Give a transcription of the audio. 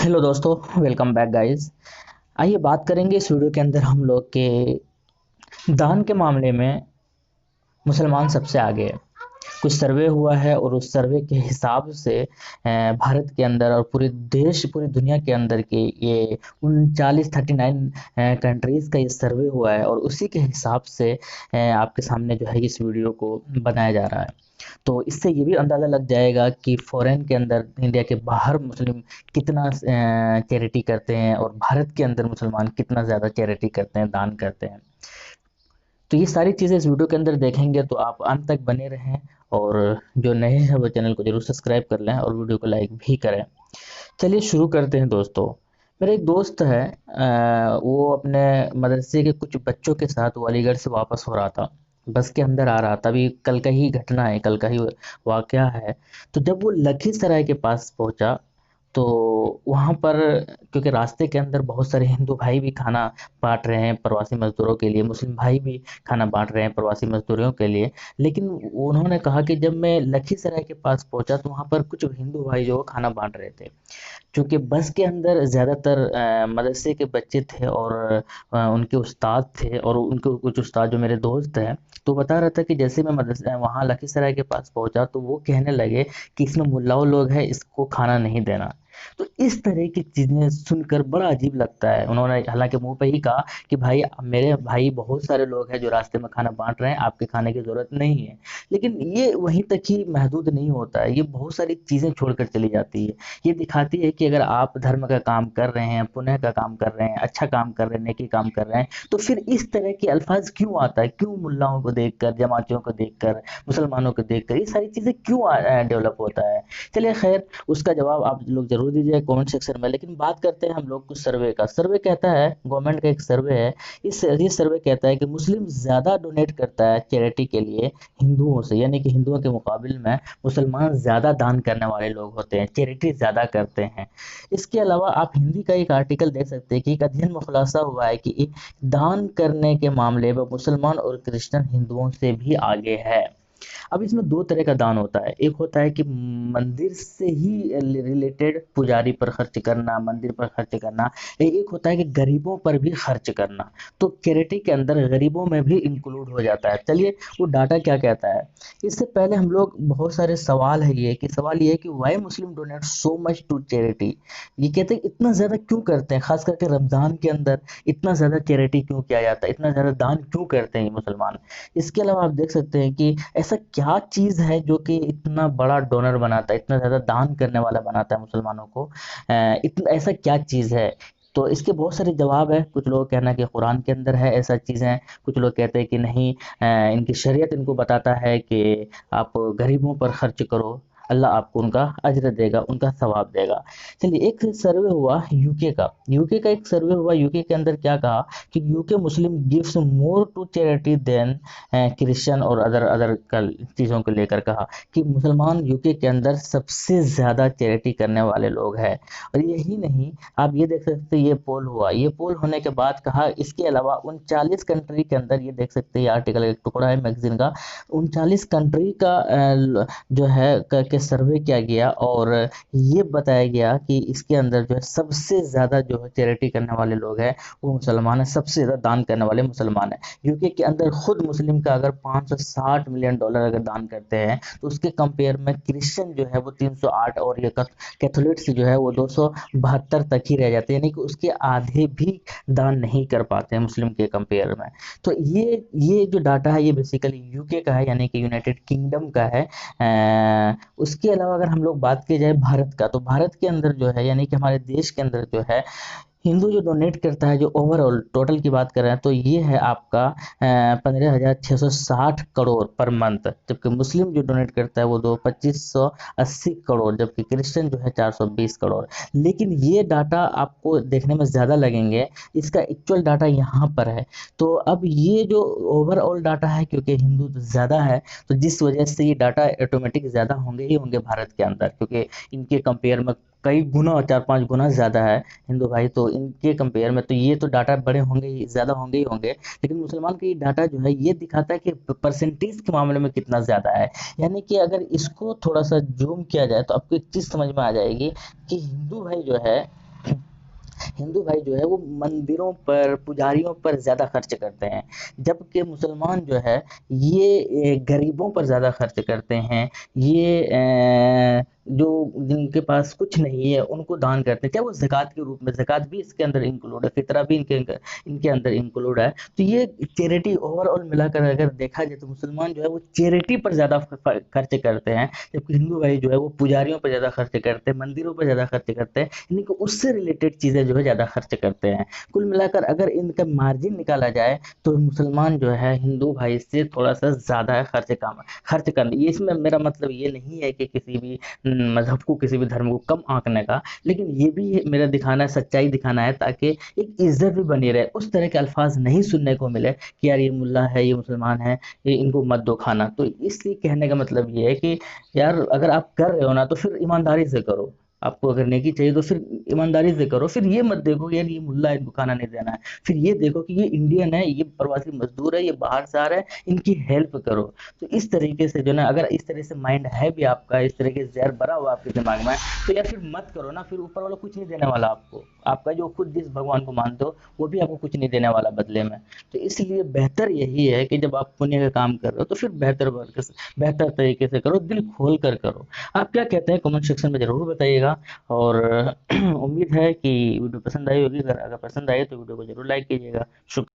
Hello दोस्तों, welcome back guys. आइए बात करेंगे इस वीडियो के अंदर हम लोग के दान के मामले में मुसलमान सबसे आगे है। कुछ सर्वे हुआ है और उस सर्वे के हिसाब से भारत के अंदर और पूरी दुनिया के अंदर के ये 39 कंट्रीज का ये सर्वे हुआ है और उसी के हिसाब से आपके सामने जो है इस वीडियो को बनाया जा रहा है। तो इससे ये भी अंदाज़ा लग जाएगा कि फॉरेन के अंदर, इंडिया के बाहर मुस्लिम कितना चैरिटी करते हैं और भारत के अंदर मुसलमान कितना ज़्यादा चैरिटी करते हैं, दान करते हैं। तो ये सारी चीज़ें इस वीडियो के अंदर देखेंगे तो आप अंत तक बने रहें। और जो नए हैं वो चैनल को जरूर सब्सक्राइब कर लें और वीडियो को लाइक भी करें। चलिए शुरू करते हैं दोस्तों। मेरा एक दोस्त है, वो अपने मदरसे के कुछ बच्चों के साथ वो अलीगढ़ से वापस हो रहा था। बस के अंदर आ रहा था, अभी कल का ही घटना है, कल का ही वाकया है। तो जब वो लखीसराय के पास पहुंचा तो वहाँ पर, क्योंकि रास्ते के अंदर बहुत सारे हिंदू भाई भी खाना बांट रहे हैं प्रवासी मजदूरों के लिए, मुस्लिम भाई भी खाना बांट रहे हैं प्रवासी मजदूरों के लिए। लेकिन उन्होंने कहा कि जब मैं लखीसराय के पास पहुंचा तो वहाँ पर कुछ हिंदू भाई जो खाना बांट रहे थे। क्योंकि बस के अंदर ज़्यादातर मदरसे के बच्चे थे और उनके उस्ताद थे, और उनके कुछ उस्ताद जो मेरे दोस्त हैं, तो बता रहा था कि जैसे मैं मदरसे वहाँ लखीसराय के पास पहुंचा तो वो कहने लगे कि इसमें मुल्लाओं लोग हैं, इसको खाना नहीं देना। तो इस तरह की चीज़ें सुनकर बड़ा अजीब लगता है। उन्होंने हालांकि मुंह पे ही कहा कि भाई, मेरे भाई बहुत सारे लोग हैं जो रास्ते में खाना बांट रहे हैं, आपके खाने की ज़रूरत नहीं है। लेकिन ये वहीं तक ही महदूद नहीं होता है, ये बहुत सारी चीज़ें छोड़कर चली जाती है। ये दिखाती है कि अगर आप धर्म का काम कर रहे हैं, पुण्य का काम कर रहे हैं, अच्छा काम कर रहे हैं, नेकी काम कर रहे हैं, तो फिर इस तरह के अल्फाज क्यों आता है? क्यों मुल्लाओं को देखकर, जमातियों को देखकर, मुसलमानों को देखकर ये सारी चीज़ें क्यों डेवलप होता है? चलिए खैर, उसका जवाब आप लोग जरूर दीजिए कमेंट सेक्शन में। लेकिन बात करते हैं हम लोग कुछ सर्वे का। सर्वे कहता है, गवर्नमेंट का एक सर्वे है, ये सर्वे कहता है कि मुस्लिम ज़्यादा डोनेट करता है चैरिटी के लिए हिंदुओं से, यानी कि हिंदुओं के मुकाबले में मुसलमान ज़्यादा दान करने वाले लोग होते हैं, चैरिटी ज़्यादा करते हैं। इसके अलावा आप हिंदी का एक आर्टिकल देख सकते हैं कि एक अध्ययन में खुलासा हुआ है कि दान करने के मामले में मुसलमान और क्रिश्चियन हिंदुओं से भी आगे है। अब इसमें दो तरह का दान होता है। एक होता है कि मंदिर से ही रिलेटेड, पुजारी पर खर्च करना, मंदिर पर खर्च करना। एक होता है कि गरीबों पर भी खर्च करना। तो चैरिटी के अंदर गरीबों में भी इंक्लूड हो जाता है। चलिए वो डाटा क्या कहता है। इससे पहले हम लोग, बहुत सारे सवाल है ये, कि सवाल ये है कि why Muslim donate so much to charity. ये कहते हैं इतना ज़्यादा क्यों करते हैं, खास करके रमज़ान के अंदर इतना ज़्यादा चैरिटी क्यों किया जाता है, इतना ज़्यादा दान क्यों करते हैं ये मुसलमान। इसके अलावा आप देख सकते हैं कि ऐसा क्या चीज़ है जो कि इतना बड़ा डोनर बनाता है, इतना ज़्यादा दान करने वाला बनाता है मुसलमानों को। इतना ऐसा क्या चीज़ है? तो इसके बहुत सारे जवाब है। कुछ लोग कहना कि कुरान के अंदर है ऐसा चीज़ें, कुछ लोग कहते हैं कि नहीं, इनकी शरीयत इनको बताता है कि आप गरीबों पर खर्च करो, अल्लाह आपको उनका अजर देगा, उनका सवाब देगा। चलिए एक सर्वे हुआ यूके का। यूके का एक सर्वे हुआ, यूके के अंदर क्या कहा कि UK Muslim gives more to charity than Christian और अदर अदर चीज़ों को लेकर कहा कि मुसलमान यूके के अंदर सबसे ज़्यादा चैरिटी करने वाले लोग हैं। और यही नहीं, आप ये देख सकते हैं, ये पोल हुआ, ये पोल होने के बाद कहा इसके अलावा 39 कंट्री के अंदर, ये देख सकते हैं, ये आर्टिकल एक टुकड़ा है मैगजीन का, 39 कंट्री का जो है करके सर्वे किया गया और ये बताया गया कि इसके अंदर जो है सबसे ज़्यादा जो है चैरिटी करने वाले लोग हैं वो मुसलमान है, सबसे ज़्यादा दान करने वाले मुसलमान है। यूके के अंदर खुद मुस्लिम का अगर 560 मिलियन डॉलर अगर दान करते हैं तो उसके कंपेयर में क्रिश्चियन जो है वो 308, और ये कैथोलिक्स जो है वो 272 तक ही रह जाते हैं, यानी कि उसके आधे भी दान नहीं कर पाते हैं मुस्लिम के कंपेयर में। तो ये जो डाटा है ये बेसिकली यूके का है, यानी कि यूनाइटेड किंगडम का है। उसके अलावा अगर हम लोग बात की जाए भारत का, तो भारत के अंदर जो है, यानी कि हमारे देश के अंदर जो है, हिंदू जो डोनेट करता है, जो ओवरऑल टोटल की बात कर रहे हैं, तो ये है आपका 15,660 करोड़ पर मंथ। जबकि मुस्लिम जो डोनेट करता है वो 2580 करोड़, जबकि क्रिश्चियन जो है 420 करोड़। लेकिन ये डाटा आपको देखने में ज़्यादा लगेंगे, इसका एक्चुअल डाटा यहाँ पर है। तो अब ये जो ओवरऑल डाटा है, क्योंकि हिंदू तो ज़्यादा है, तो जिस वजह से ये डाटा ऑटोमेटिक ज़्यादा होंगे ही होंगे भारत के अंदर, क्योंकि इनके कंपेयर में कई गुना, 4-5 गुना ज़्यादा है हिंदू भाई, तो इनके कंपेयर में तो ये तो डाटा बड़े होंगे ही, ज़्यादा होंगे ही होंगे। लेकिन मुसलमान का ये डाटा जो है ये दिखाता है कि परसेंटेज के मामले में कितना ज़्यादा है। यानी कि अगर इसको थोड़ा सा जूम किया जाए तो आपको एक चीज़ समझ में आ जाएगी कि हिंदू भाई जो है हिंदू भाई जो है वो मंदिरों पर, पुजारियों पर ज़्यादा खर्च करते हैं, जबकि मुसलमान जो है ये गरीबों पर ज़्यादा खर्च करते हैं। ये जो जिनके पास कुछ नहीं है उनको दान करते हैं, क्या वो ज़कात के रूप में, ज़कात भी इसके अंदर इंक्लूड है, फितरा भी इनके इनके अंदर इंक्लूड है। तो ये चैरिटी ओवरऑल मिलाकर अगर देखा जाए तो मुसलमान जो है वो चैरिटी पर ज़्यादा खर्च करते हैं, जबकि हिंदू भाई जो है वो पुजारियों पर ज़्यादा खर्च करते हैं, मंदिरों पर ज़्यादा खर्च करते हैं, यानी कि उससे रिलेटेड चीज़ें जो है ज़्यादा खर्च करते हैं। कुल मिलाकर अगर इनका मार्जिन निकाला जाए तो मुसलमान जो है हिंदू भाई से थोड़ा सा ज़्यादा खर्च करने, ये इसमें मेरा मतलब ये नहीं है कि किसी भी मजहब को, किसी भी धर्म को कम आंकने का, लेकिन ये भी मेरा दिखाना है, सच्चाई दिखाना है, ताकि एक इज्जत भी बनी रहे, उस तरह के अल्फाज नहीं सुनने को मिले कि यार ये मुल्ला है, ये मुसलमान है, ये इनको मत दो खाना। तो इसलिए कहने का मतलब ये है कि यार अगर आप कर रहे हो ना तो फिर ईमानदारी से करो, आपको अगर नेकी चाहिए तो फिर ईमानदारी से करो, फिर ये मत देखो कि यार ये मुल्ला है, इनको खाना नहीं देना है, फिर ये देखो कि ये इंडियन है, ये प्रवासी मजदूर है, ये बाहर से आ रहा है, इनकी हेल्प करो। तो इस तरीके से जो ना, अगर इस तरह से माइंड है भी आपका, इस तरह के जहर भरा हुआ आपके दिमाग में, तो यार फिर मत करो ना, फिर ऊपर वाला कुछ नहीं देने वाला आपको, आपका जो खुद जिस भगवान को मानते हो वो भी आपको कुछ नहीं देने वाला बदले में। तो इसलिए बेहतर यही है कि जब आप पुण्य का काम कर रहे हो तो फिर बेहतर तरीके से करो, दिल खोल कर करो। आप क्या कहते हैं कमेंट सेक्शन में जरूर बताइएगा। और उम्मीद है कि वीडियो पसंद आई होगी, अगर पसंद आई तो वीडियो को जरूर लाइक कीजिएगा। शुक्रिया।